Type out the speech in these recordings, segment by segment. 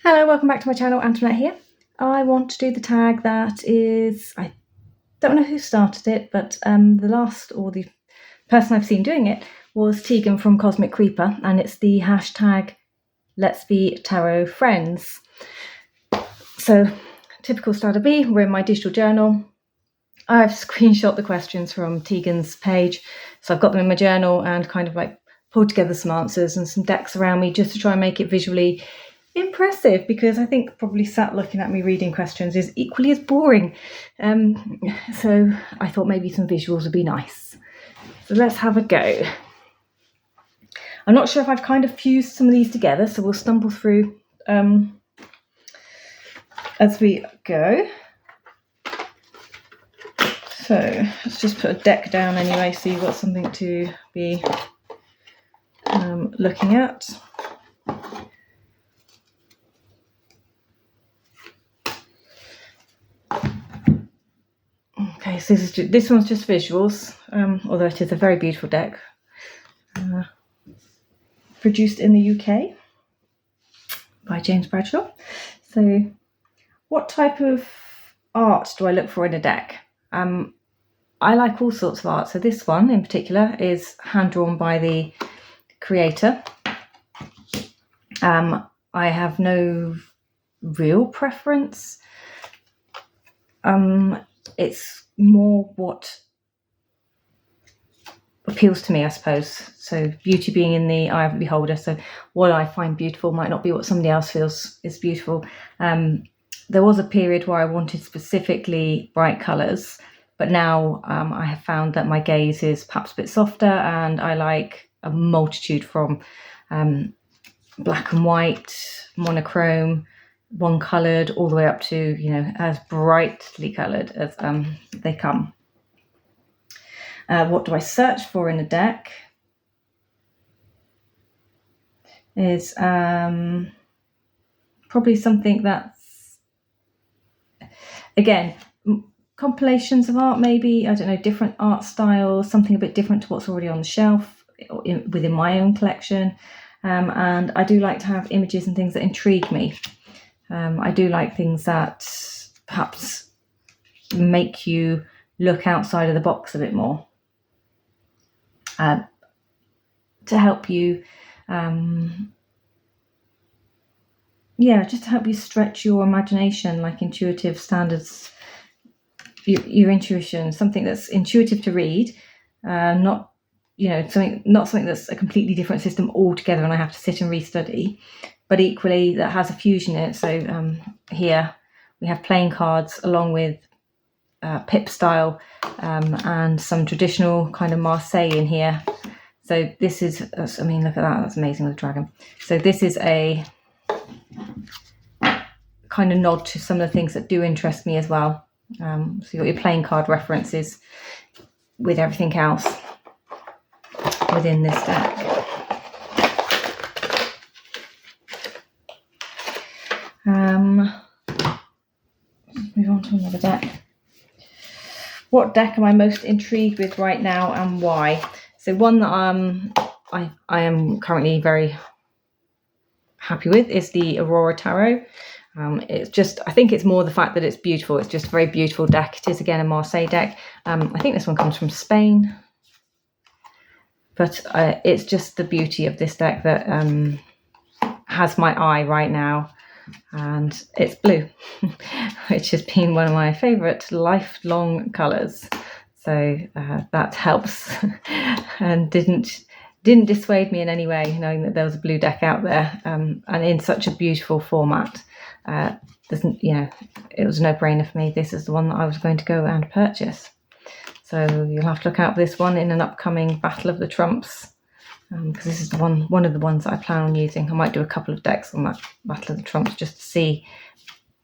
Hello, welcome back to my channel. Antoinette here. I want to do the tag that is, I don't know who started it, but the person I've seen doing it was Tegan from Cosmic Creeper, and it's the hashtag Let's Be Tarot Friends. So, typical starter B, we're in my digital journal. I've screenshot the questions from Tegan's page, so I've got them in my journal and kind of like pulled together some answers and some decks around me just to try and make it visually impressive, because I think probably sat looking at me reading questions is equally as boring. So I thought maybe some visuals would be nice. So let's have a go. I'm not sure if I've kind of fused some of these together, so we'll stumble through as we go. So let's just put a deck down anyway, so you've got something to be looking at. Okay, so this one's just visuals, although it is a very beautiful deck. Produced in the UK by James Bradshaw. So what type of art do I look for in a deck? I like all sorts of art. So this one in particular is hand-drawn by the creator. I have no real preference. It's more what appeals to me, I suppose. So beauty being in the eye of the beholder. So what I find beautiful might not be what somebody else feels is beautiful. There was a period where I wanted specifically bright colours, but now I have found that my gaze is perhaps a bit softer, and I like a multitude from black and white, monochrome, one coloured, all the way up to, as brightly coloured as they come. What do I search for in a deck? Is probably something that's, again, compilations of art, maybe, I don't know, different art styles, something a bit different to what's already on the shelf within my own collection. And I do like to have images and things that intrigue me. I do like things that perhaps make you look outside of the box a bit more, to help you, just to help you stretch your imagination, like intuitive standards, your intuition, something that's intuitive to read, not something that's a completely different system altogether and I have to sit and restudy, but equally that has a fusion in it. So here we have playing cards along with pip style and some traditional kind of Marseille in here. So this is, look at that, that's amazing with the dragon. So this is a kind of nod to some of the things that do interest me as well. So you've got your playing card references with everything else within this deck. Move on to another deck. What deck am I most intrigued with right now, and why? So one that I am currently very happy with is the Aurora Tarot. It's just, I think it's more the fact that it's beautiful. It's just a very beautiful deck. It is, again, a Marseille deck. I think this one comes from Spain. But it's just the beauty of this deck that has my eye right now. And it's blue, which has been one of my favourite lifelong colours. So that helps and didn't dissuade me in any way, knowing that there was a blue deck out there, and in such a beautiful format. It was a no-brainer for me. This is the one that I was going to go and purchase. So you'll have to look out for this one in an upcoming Battle of the Trumps, because this is the one of the ones that I plan on using. I might do a couple of decks on that Battle of the Trumps just to see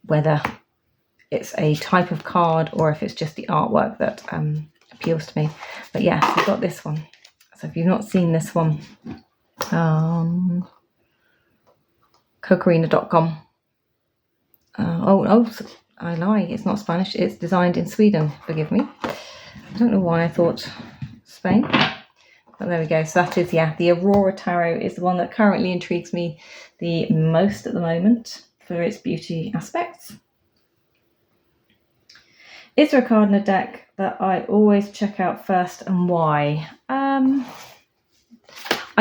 whether it's a type of card or if it's just the artwork that appeals to me. But yeah, we've got this one. So if you've not seen this one, cocarina.com. I lie, it's not Spanish, it's designed in Sweden, forgive me. I don't know why I thought Spain, but there we go. So that is, the Aurora Tarot is the one that currently intrigues me the most at the moment for its beauty aspects. Is there a card in a deck that I always check out first, and why? I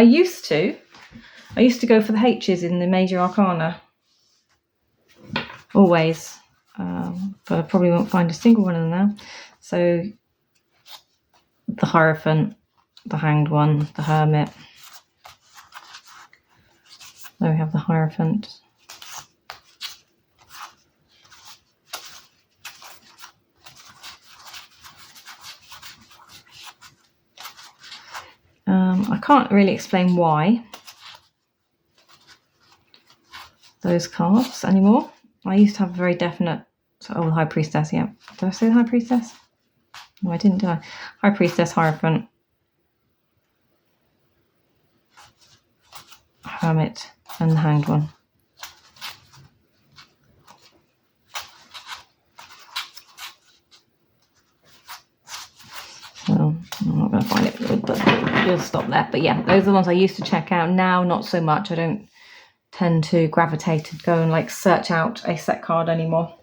used to go for the H's in the major arcana. Always. But I probably won't find a single one of them now. So the Hierophant, the Hanged One, the Hermit. There we have the Hierophant. I can't really explain why those cards anymore. I used to have a very definite, the High Priestess, yeah. Did I say the High Priestess? No, I didn't, did I? High Priestess, Hierophant, Hermit, and the Hanged One. So I'm not going to find it, but we'll stop there. But yeah, those are the ones I used to check out. Now, not so much. I don't tend to gravitate to go and like search out a set card anymore.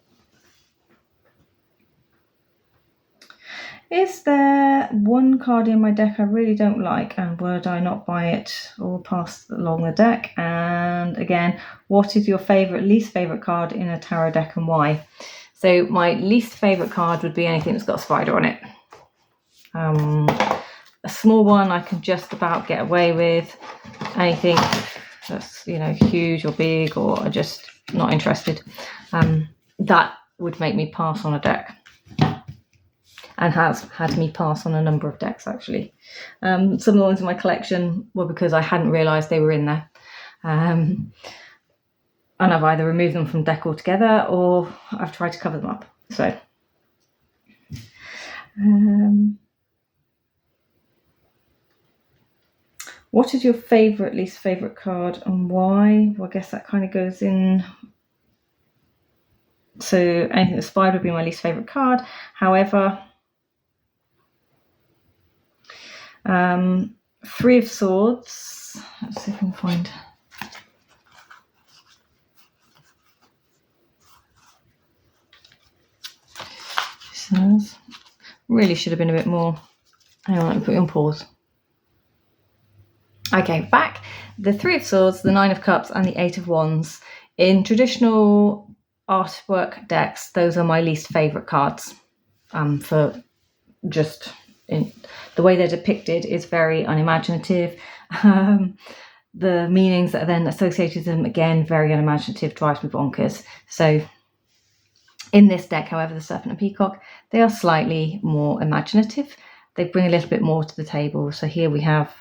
Is there one card in my deck I really don't like, and would I not buy it or pass along the deck? And again, what is your least favourite card in a tarot deck, and why? So my least favourite card would be anything that's got a spider on it. A small one I can just about get away with. Anything that's, huge or big, or are just not interested, that would make me pass on a deck, and has had me pass on a number of decks actually. Some of the ones in my collection were because I hadn't realised they were in there, and I've either removed them from deck altogether or I've tried to cover them up. So what is your least favourite card, and why? Well, I guess that kind of goes in. So anything with spider would be my least favourite card. However, Three of Swords. Let's see if I can find. Says, really should have been a bit more. Hang on, let me put you on pause. Okay, back. The Three of Swords, the Nine of Cups, and the Eight of Wands. In traditional artwork decks, those are my least favourite cards. For just the way they're depicted is very unimaginative. The meanings that are then associated with them, again, very unimaginative, drives me bonkers. So in this deck, however, the Serpent and Peacock, they are slightly more imaginative. They bring a little bit more to the table. So here we have,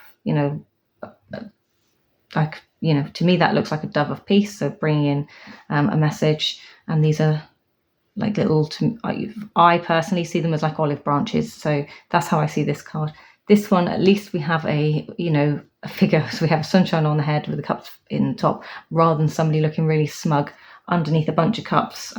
to me that looks like a dove of peace, so bringing in a message. And these are like little, I personally see them as like olive branches, so that's how I see this card. This one, at least we have a figure, so we have a sunshine on the head with the cups in the top, rather than somebody looking really smug underneath a bunch of cups,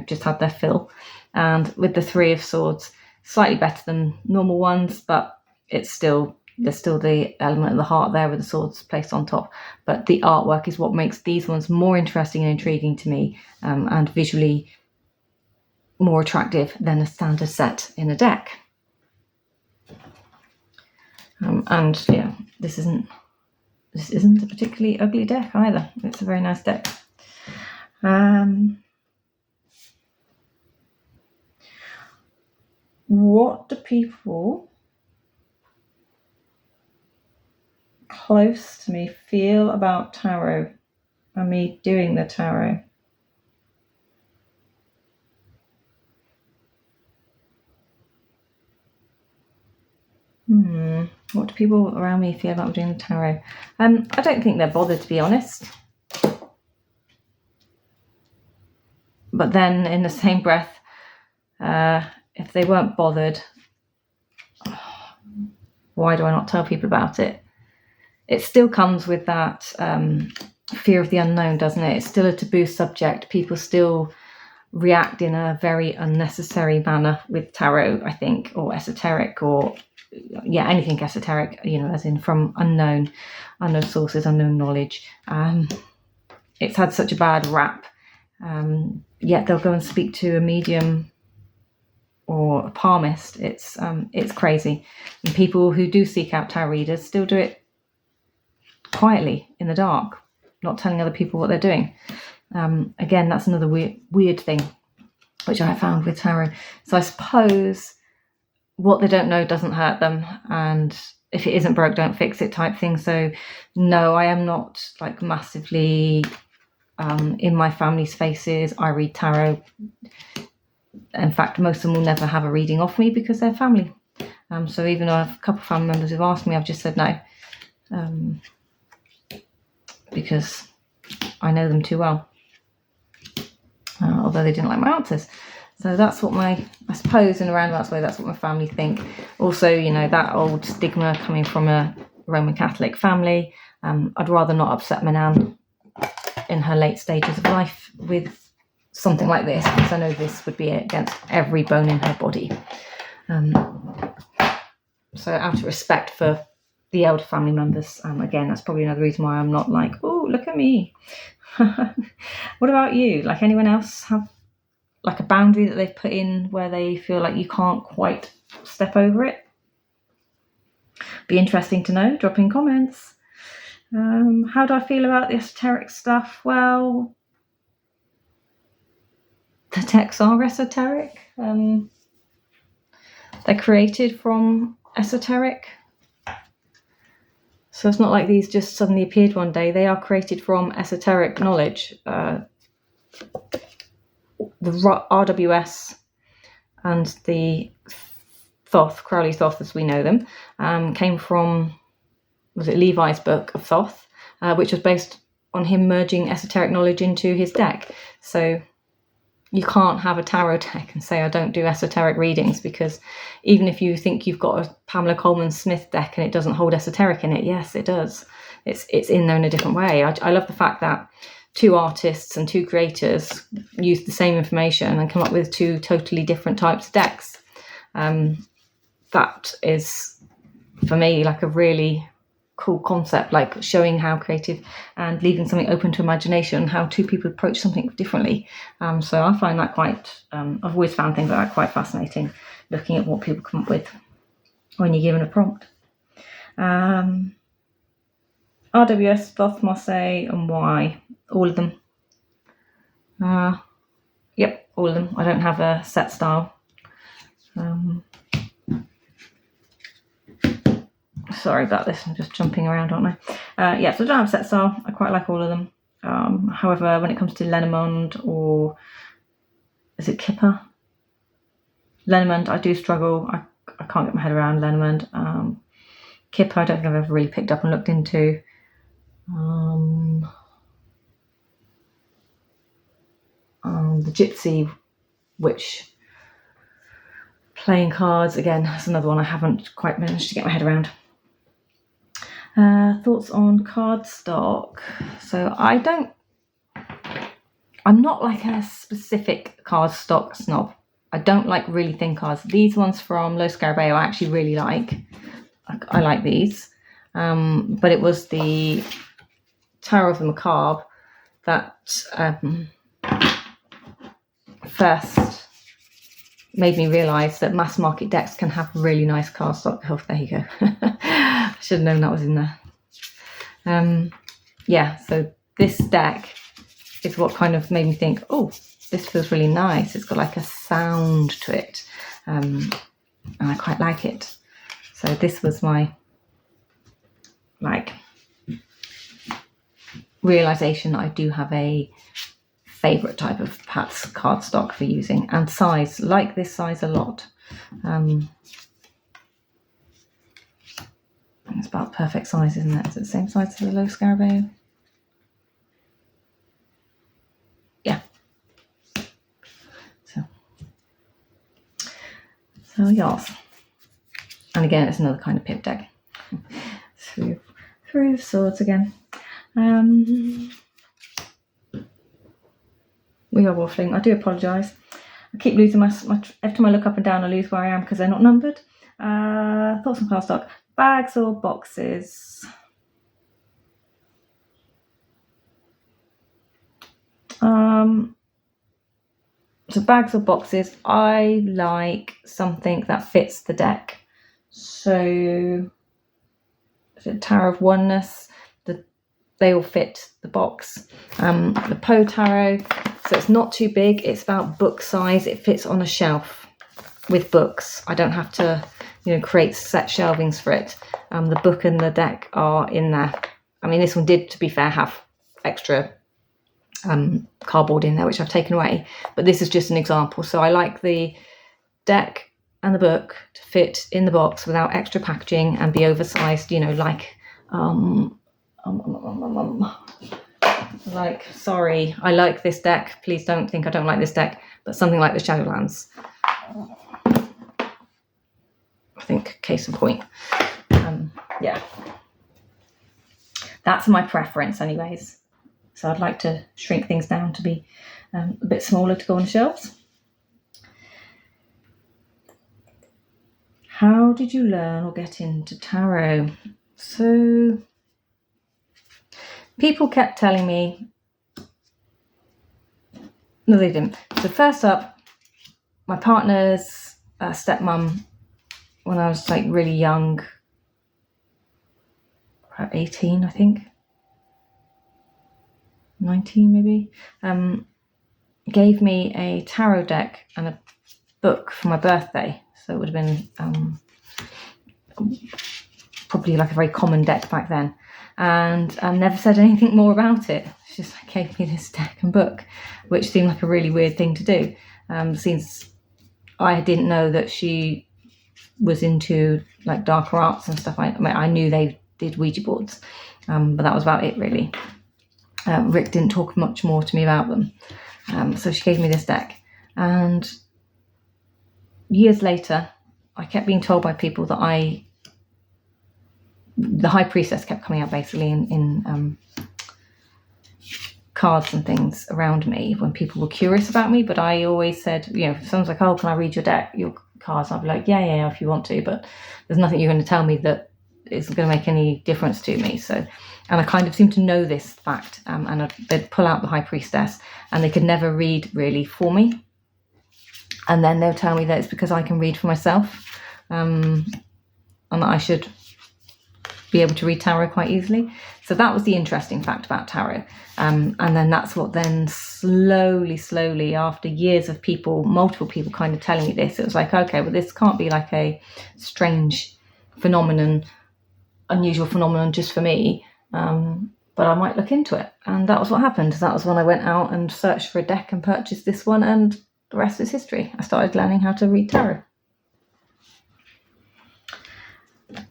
just had their fill. And with the Three of Swords, slightly better than normal ones, but there's still the element of the heart there with the swords placed on top. But the artwork is what makes these ones more interesting and intriguing to me, and visually more attractive than a standard set in a deck. And yeah, this isn't a particularly ugly deck either. It's a very nice deck. What do people close to me feel about tarot and me doing the tarot? What do people around me feel about doing the tarot? I don't think they're bothered, to be honest. But then in the same breath, if they weren't bothered, why do I not tell people about it? It still comes with that fear of the unknown, doesn't it? It's still a taboo subject. People still react in a very unnecessary manner with tarot, I think, or esoteric, or anything esoteric, as in from unknown sources, unknown knowledge. It's had such a bad rap, Yet they'll go and speak to a medium or a palmist. It's crazy. And people who do seek out tarot readers still do it quietly in the dark, not telling other people what they're doing. Again, that's another weird thing which I found with tarot. So I suppose what they don't know doesn't hurt them, and if it isn't broke, don't fix it type thing. So no, I am not like massively in my family's faces. I read tarot. In fact, most of them will never have a reading off me because they're family. So even though I have a couple of family members who've asked me, I've just said no, because I know them too well, although they didn't like my answers. So that's what I suppose in a roundabout way, that's what my family think. Also, you know, that old stigma coming from a Roman Catholic family. I'd rather not upset my nan in her late stages of life with something like this, because I know this would be against every bone in her body. So out of respect for the elder family members, again, that's probably another reason why I'm not like, oh, look at me. What about you? Like, anyone else have like a boundary that they've put in where they feel like you can't quite step over it? Be interesting to know. Drop in comments. How do I feel about the esoteric stuff? Well, the texts are esoteric. They're created from esoteric. So it's not like these just suddenly appeared one day. They are created from esoteric knowledge. The RWS and the Thoth, Crowley Thoth as we know them, came from, was it Levi's book of Thoth, which was based on him merging esoteric knowledge into his deck. So you can't have a tarot deck and say I don't do esoteric readings, because even if you think you've got a Pamela Coleman Smith deck and it doesn't hold esoteric in it, yes, it does. It's in there in a different way. I love the fact that two artists and two creators used the same information and come up with two totally different types of decks. That is, for me, like a really cool concept, like showing how creative and leaving something open to imagination, how two people approach something differently. So I find that quite, I've always found things like that quite fascinating, looking at what people come up with when you're given a prompt. RWS, Thoth, Marseille, and why? All of them. Yep, all of them. I don't have a set style. Sorry about this, I'm just jumping around, aren't I? Yeah, so I don't have a set style. I quite like all of them. However, when it comes to Lenormand, or is it Kipper? Lenormand, I do struggle. I can't get my head around Lenormand. Kipper, I don't think I've ever really picked up and looked into. The Gypsy Witch playing cards, again, that's another one I haven't quite managed to get my head around. Thoughts on cardstock. So I'm not like a specific cardstock snob. I don't like really thin cards. These ones from Lo Scarabeo I actually really like. I like these. But it was the Tower of the Macabre that first made me realise that mass market decks can have really nice cardstock. Oh, there you go. I should have known that was in there. Yeah, so this deck is what kind of made me think, oh, this feels really nice. It's got like a sound to it, and I quite like it. So this was my like realisation that I do have a favourite type of perhaps cardstock for using, and size. Like this size a lot. It's about perfect size, isn't it? Is it the same size as the Lo Scarabeo? Yeah. So yes. And again, it's another kind of pip deck. Through the swords again. We are waffling. I do apologise. I keep losing my every time I look up and down I lose where I am because they're not numbered. Thoughts on cardstock. Bags or boxes? So bags or boxes, I like something that fits the deck. So the Tarot of Oneness, they all fit the box. The Poe Tarot, so it's not too big, it's about book size, it fits on a shelf with books. I don't have to, create set shelvings for it. The book and the deck are in there. I mean, this one did, to be fair, have extra cardboard in there, which I've taken away, but this is just an example. So I like the deck and the book to fit in the box without extra packaging and be oversized, sorry, I like this deck, please don't think I don't like this deck, but something like the Shadowlands, I think, case in point. Yeah, that's my preference anyways. So I'd like to shrink things down to be a bit smaller to go on shelves. How did you learn or get into tarot? So people kept telling me, no, they didn't. So first up, my partner's stepmom, when I was like really young, about 18, I think, 19 maybe, gave me a tarot deck and a book for my birthday. So it would have been probably like a very common deck back then, and never said anything more about it. She just gave me this deck and book, which seemed like a really weird thing to do, since I didn't know that she was into like darker arts and stuff. I knew they did Ouija boards, but that was about it really. Rick didn't talk much more to me about them. So she gave me this deck, and years later I kept being told by people that the High Priestess kept coming out basically in cards and things around me when people were curious about me, but I always said, if someone's like, oh, can I read your cards? I'll be like, yeah, if you want to, but there's nothing you're going to tell me that is going to make any difference to me. So, and I kind of seem to know this fact, and they'd pull out the High Priestess and they could never read really for me, and then they'll tell me that it's because I can read for myself, and that I should be able to read tarot quite easily. So that was the interesting fact about tarot, and then that's what then slowly after years of multiple people kind of telling me this, it was like, okay, well, this can't be like a strange phenomenon, unusual phenomenon just for me, but I might look into it. And that was what happened. That was when I went out and searched for a deck and purchased this one, and the rest is history. I started learning how to read tarot.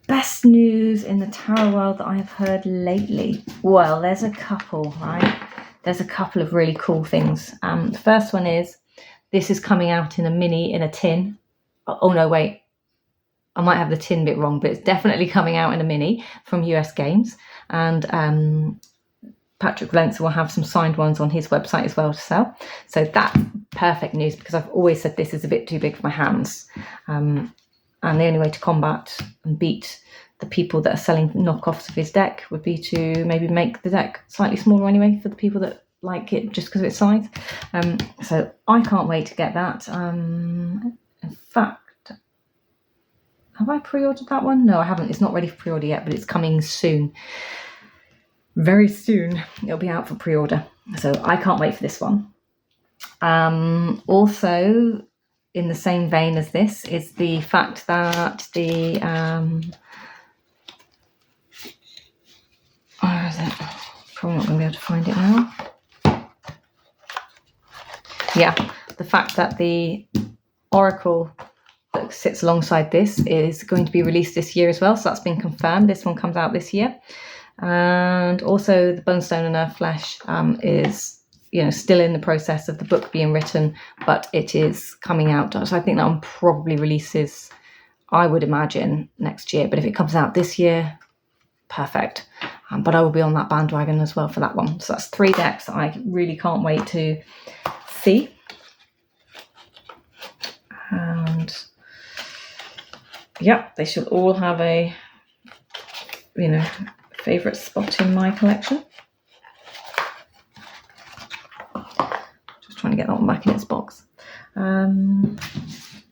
Best news in the tarot world that I have heard lately. Well, there's a couple, right? There's a couple of really cool things. The first one is, this is coming out in a tin. Oh no, wait. I might have the tin bit wrong, but it's definitely coming out in a mini from US Games. And Patrick Valencia will have some signed ones on his website as well to sell. So that's perfect news, because I've always said this is a bit too big for my hands. And the only way to combat and beat the people that are selling knockoffs of his deck would be to maybe make the deck slightly smaller anyway, for the people that like it just because of its size. So I can't wait to get that. In fact, have I pre-ordered that one? No, I haven't. It's not ready for pre-order yet, but it's coming soon. Very soon it'll be out for pre-order. So I can't wait for this one. Also, in the same vein as this, is the fact that the where is it? Probably not going to be able to find it now. Yeah, the fact that the Oracle that sits alongside this is going to be released this year as well. So that's been confirmed. This one comes out this year. And also the Bonestone and Earth Flesh is still in the process of the book being written, but it is coming out. So I think that one probably releases, I would imagine, next year. But if it comes out this year, perfect. But I will be on that bandwagon as well for that one. So that's 3 decks that I really can't wait to see. And yeah, they should all have a, favourite spot in my collection. Just trying to get that one back in its box. What's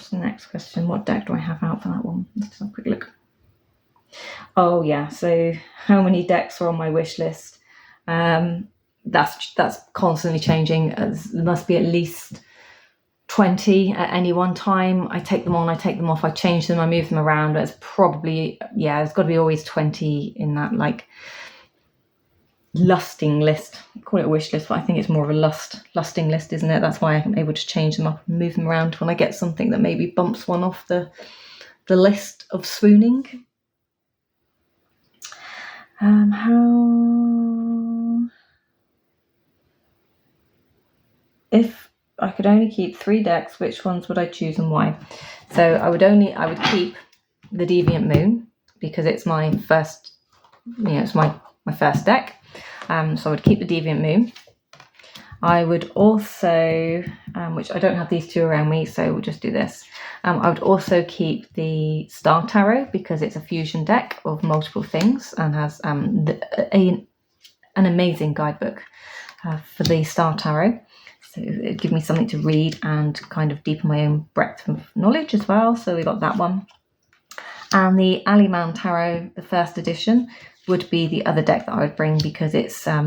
the next question? What deck do I have out for that one? Let's have a quick look. Oh yeah, so how many decks are on my wish list? That's constantly changing. There must be at least 20 at any one time. I take them on, I take them off, I change them, I move them around. It's probably, there's got to be always 20 in that like lusting list. I call it a wish list, but I think it's more of a lusting list, isn't it? That's why I'm able to change them up and move them around when I get something that maybe bumps one off the list of swooning. If I could only keep 3 decks, which ones would I choose and why? So I would keep the Deviant Moon because it's my first, it's my first deck. So I would keep the Deviant Moon. I would also, which I don't have these 2 around me, so we'll just do this. I would also keep the Star Tarot because it's a fusion deck of multiple things and has an amazing guidebook for the Star Tarot. So it'd give me something to read and kind of deepen my own breadth of knowledge as well. So we got that one. And the Aliman Tarot, the first edition, would be the other deck that I would bring because it's so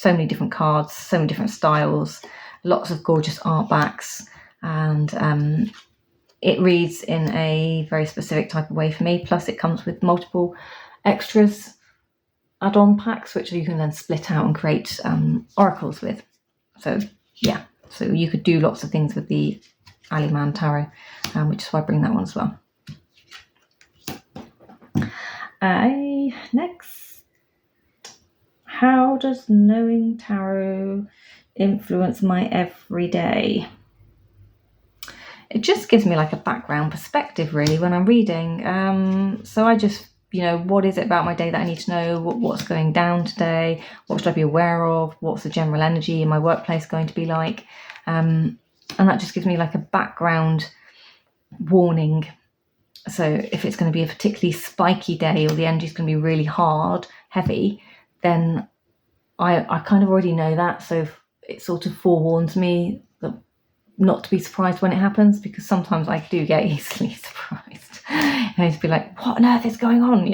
many different cards, so many different styles, lots of gorgeous art backs, and it reads in a very specific type of way for me. Plus it comes with multiple extras, add-on packs, which you can then split out and create oracles with. So yeah, so you could do lots of things with the Aliman Tarot, which is why I bring that one as well. Next, how does knowing tarot influence my everyday? It just gives me like a background perspective really when I'm reading. So I just, what is it about my day that I need to know? What's going down today? What should I be aware of? What's the general energy in my workplace going to be like? And that just gives me like a background warning. So if it's going to be a particularly spiky day or the energy is going to be really hard, heavy, then I kind of already know that. So it sort of forewarns me that not to be surprised when it happens, because sometimes I do get easily surprised. And to be like, what on earth is going on,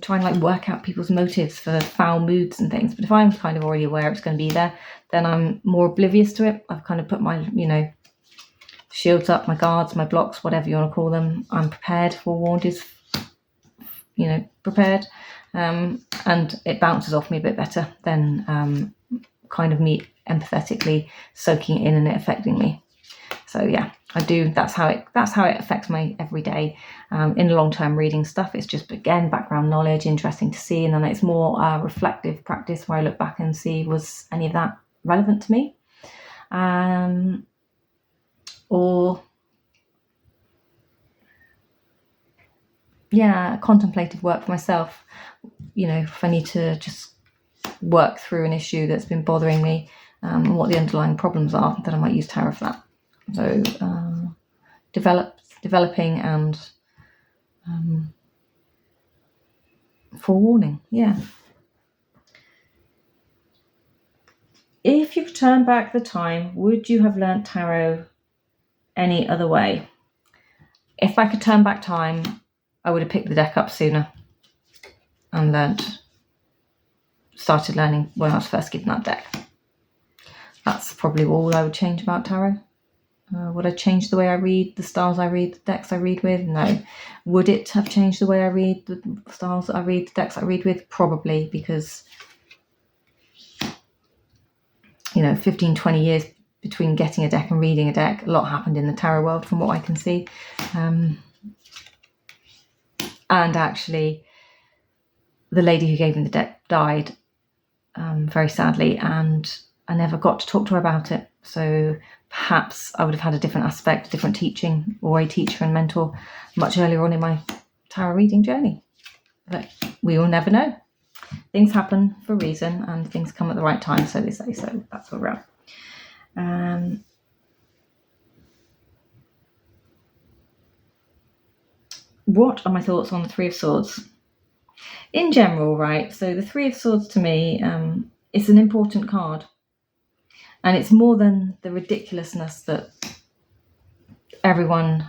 try and like work out people's motives for foul moods and things. But if I'm kind of already aware it's going to be there, then I'm more oblivious to it. I've kind of put my, shields up, my guards, my blocks, whatever you want to call them. I'm prepared, forewarned is, prepared. And it bounces off me a bit better than kind of me empathetically soaking it in and it affecting me. So yeah, I do. That's how it affects my everyday. In long-term reading stuff, it's just, again, background knowledge, interesting to see. And then it's more reflective practice where I look back and see, was any of that relevant to me? Or contemplative work for myself. If I need to just work through an issue that's been bothering me, and what the underlying problems are, then I might use tarot for that. So developing and forewarning. Yeah. If you could turn back the time, would you have learnt tarot any other way? If I could turn back time, I would have picked the deck up sooner and started learning when I was first given that deck. That's probably all I would change about tarot. Would I change the way I read, the styles I read, the decks I read with? No. Would it have changed the way I read, the styles that I read, the decks I read with? Probably, because 15, 20 years between getting a deck and reading a deck, a lot happened in the tarot world from what I can see. And actually, the lady who gave me the deck died very sadly, and I never got to talk to her about it. So perhaps I would have had a different aspect, different teaching, or a teacher and mentor much earlier on in my tarot reading journey. But we will never know. Things happen for a reason, and things come at the right time, so they say. So that's where we're at. What are my thoughts on the Three of Swords? In general, right, so the Three of Swords to me, it's an important card. And it's more than the ridiculousness that everyone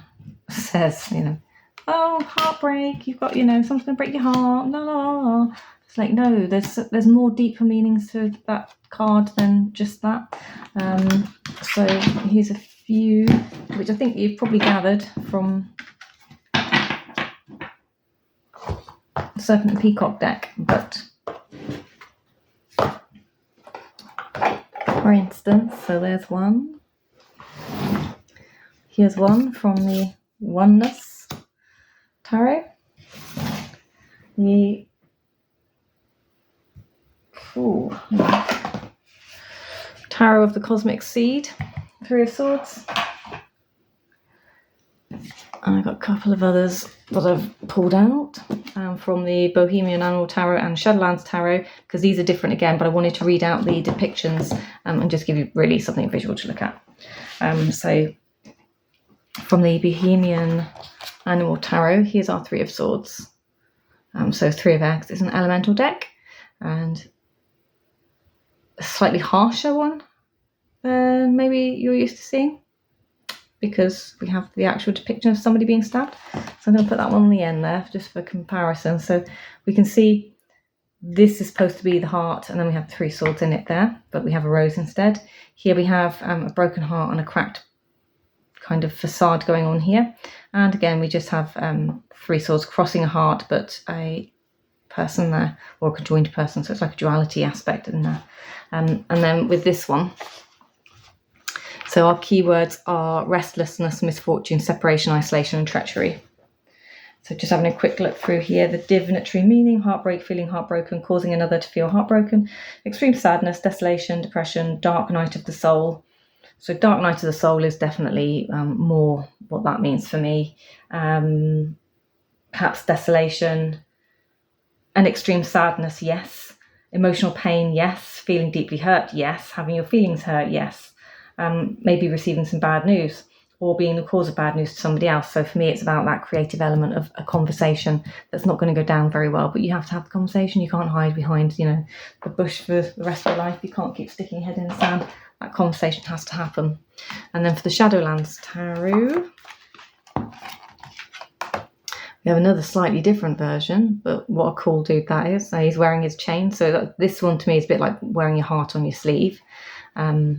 says, oh, heartbreak, you've got, someone's going to break your heart, la, la, la. It's like, no, there's more deeper meanings to that card than just that. So here's a few, which I think you've probably gathered from Serpent and Peacock deck, but for instance, so there's one. Here's one from the Oneness Tarot. The Tarot of the Cosmic Seed, Three of Swords. And I've got a couple of others that I've pulled out from the Bohemian Animal Tarot and Shadowlands Tarot, because these are different again, but I wanted to read out the depictions and just give you really something visual to look at. So from the Bohemian Animal Tarot, here's our Three of Swords. So Three of Eggs is an elemental deck, and a slightly harsher one than maybe you're used to seeing, because we have the actual depiction of somebody being stabbed. So I'm going to put that one on the end there just for comparison. So we can see this is supposed to be the heart, and then we have three swords in it there, but we have a rose instead. Here we have a broken heart and a cracked kind of facade going on here. And again, we just have three swords crossing a heart, but a person there, or a conjoined person. So it's like a duality aspect in there. And then with this one, so our keywords are restlessness, misfortune, separation, isolation, and treachery. So just having a quick look through here, the divinatory meaning: heartbreak, feeling heartbroken, causing another to feel heartbroken, extreme sadness, desolation, depression, dark night of the soul. So dark night of the soul is definitely more what that means for me. Perhaps desolation and extreme sadness, yes. Emotional pain, yes. Feeling deeply hurt, yes. Having your feelings hurt, yes. Maybe receiving some bad news or being the cause of bad news to somebody else. So for me, it's about that creative element of a conversation that's not going to go down very well, but you have to have the conversation. You can't hide behind, the bush for the rest of your life. You can't keep sticking your head in the sand. That conversation has to happen. And then for the Shadowlands Tarot, we have another slightly different version, but what a cool dude that is. So he's wearing his chain. So this one to me is a bit like wearing your heart on your sleeve. So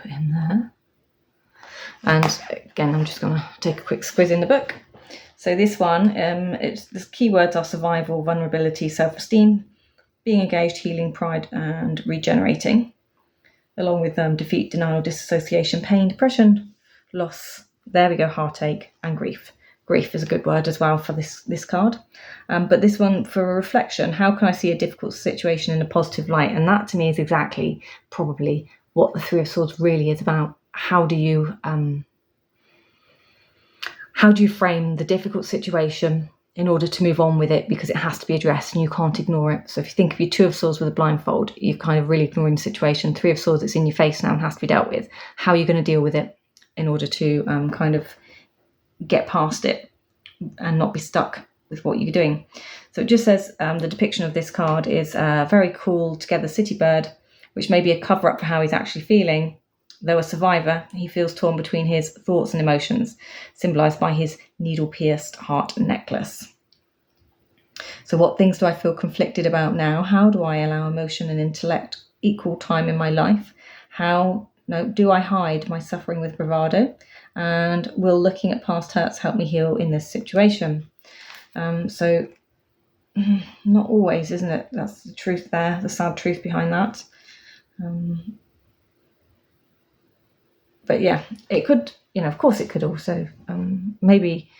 put him there. And again, I'm just going to take a quick squiz in the book. So this one, the keywords are survival, vulnerability, self-esteem, being engaged, healing, pride, and regenerating, along with defeat, denial, disassociation, pain, depression, loss, there we go, heartache, and grief. Grief is a good word as well for this card. But this one, for a reflection, how can I see a difficult situation in a positive light? And that to me is exactly probably what the Three of Swords really is about. How do you frame the difficult situation in order to move on with it, because it has to be addressed and you can't ignore it. So if you think of your Two of Swords with a blindfold, you're kind of really ignoring the situation. Three of Swords, it's in your face now and has to be dealt with. How are you going to deal with it in order to kind of get past it and not be stuck with what you're doing? So it just says the depiction of this card is a very cool together city bird, which may be a cover up for how he's actually feeling. Though a survivor, he feels torn between his thoughts and emotions, symbolised by his needle-pierced heart necklace. So what things do I feel conflicted about now? How do I allow emotion and intellect equal time in my life? How do I hide my suffering with bravado? And will looking at past hurts help me heal in this situation? So not always, isn't it? That's the truth there, the sad truth behind that. But yeah, it could, of course it could also, maybe,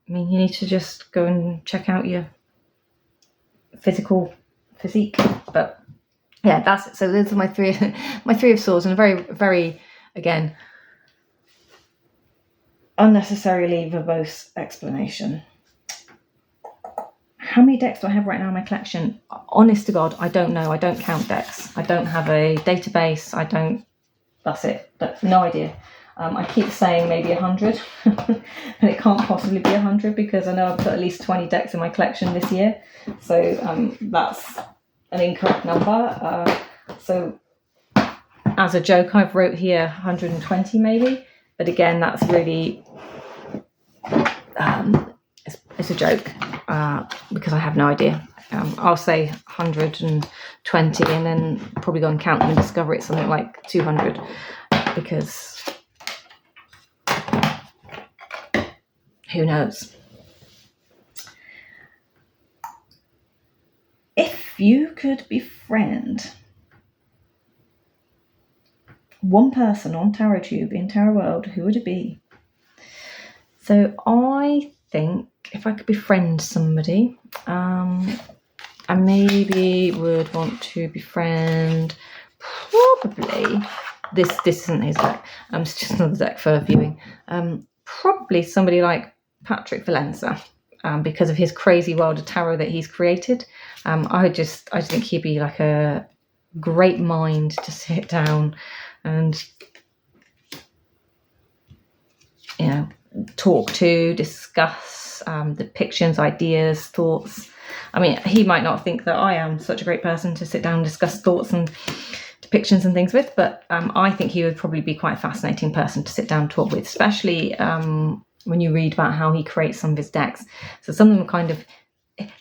you need to just go and check out your physique. But yeah, that's it. So those are my three of Swords, and a very, very, again, unnecessarily verbose explanation. How many decks do I have right now in my collection? Honest to God, I don't know. I don't count decks. I don't have a database. That's it. No idea. I keep saying maybe 100, and it can't possibly be 100 because I know I've put at least 20 decks in my collection this year. So that's an incorrect number. So as a joke, I've wrote here 120 maybe, but again, that's really it's a joke because I have no idea. I'll say 120 and then probably go and count them and discover it's something like 200 because who knows. If you could befriend one person on TarotTube in Tarot World, who would it be? So I think if I could befriend somebody, I maybe would want to befriend probably this isn't his deck. It's just another deck for viewing. Probably somebody like Patrick Valenza, because of his crazy world of tarot that he's created. I think he'd be like a great mind to sit down and talk to, discuss depictions, ideas, thoughts. I mean, he might not think that I am such a great person to sit down and discuss thoughts and depictions and things with, but I think he would probably be quite a fascinating person to sit down and talk with, especially when you read about how he creates some of his decks. So some of them kind of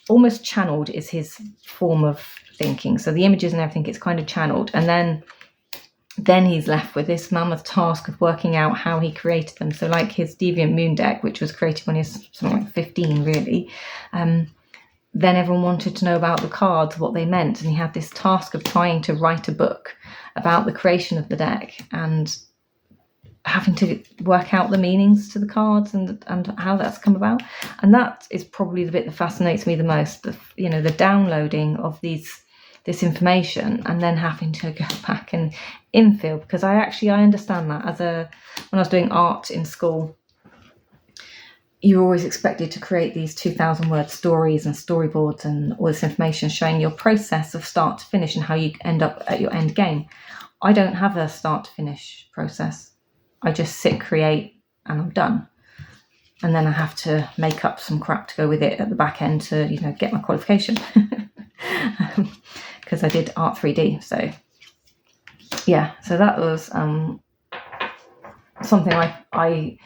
almost channeled is his form of thinking. So the images and everything, it's kind of channeled. And then he's left with this mammoth task of working out how he created them. So like his Deviant Moon deck, which was created when he was something like 15 really, then everyone wanted to know about the cards, what they meant, and he had this task of trying to write a book about the creation of the deck and having to work out the meanings to the cards and how that's come about. And that is probably the bit that fascinates me the most, the downloading of this information and then having to go back and infill, because I understand that when I was doing art in school, you're always expected to create these 2,000 word stories and storyboards and all this information showing your process of start to finish and how you end up at your end game. I don't have a start to finish process. I just sit, create, and I'm done. And then I have to make up some crap to go with it at the back end to, get my qualification. Because I did Art 3D. So, yeah, so that was something I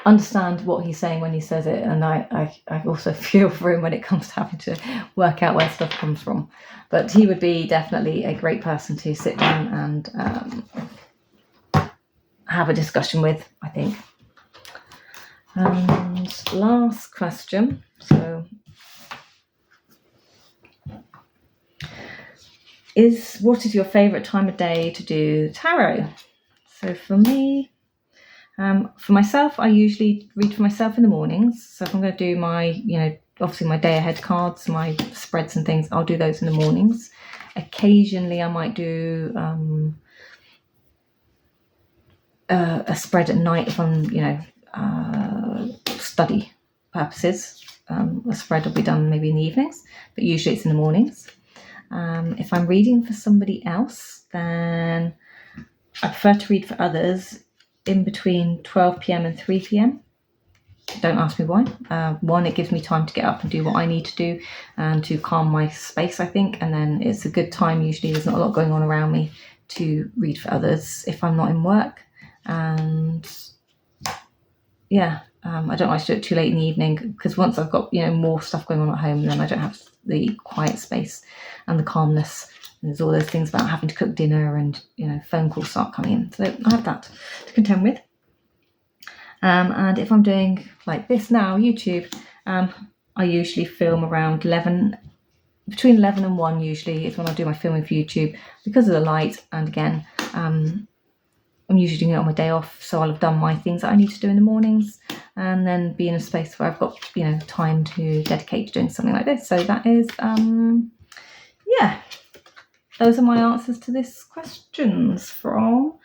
understand what he's saying when he says it, and I also feel for him when it comes to having to work out where stuff comes from. But he would be definitely a great person to sit down and have a discussion with, I think. And last question. So, what is your favourite time of day to do tarot? So for me, for myself, I usually read for myself in the mornings. So if I'm going to do my, obviously my day ahead cards, my spreads and things, I'll do those in the mornings. Occasionally I might do a spread at night if I'm, study purposes. A spread will be done maybe in the evenings, but usually it's in the mornings. If I'm reading for somebody else, then I prefer to read for others in between 12 p.m. and 3 p.m. Don't ask me why. One, it gives me time to get up and do what I need to do and to calm my space, I think. And then it's a good time. Usually there's not a lot going on around me to read for others if I'm not in work. And yeah, I don't like to do it too late in the evening, because once I've got, more stuff going on at home, then I don't have the quiet space and the calmness. And there's all those things about having to cook dinner and, phone calls start coming in. So I have that to contend with. And if I'm doing like this now, YouTube, I usually film around 11, between 11 and 1 usually is when I do my filming for YouTube, because of the light. And again, I'm usually doing it on my day off, so I'll have done my things that I need to do in the mornings and then be in a space where I've got, time to dedicate to doing something like this. So that is, yeah, those are my answers to this questions from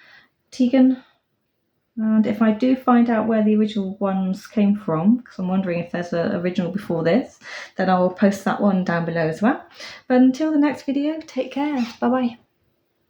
Tegan. And if I do find out where the original ones came from, because I'm wondering if there's an original before this, then I will post that one down below as well. But until the next video, take care. Bye-bye.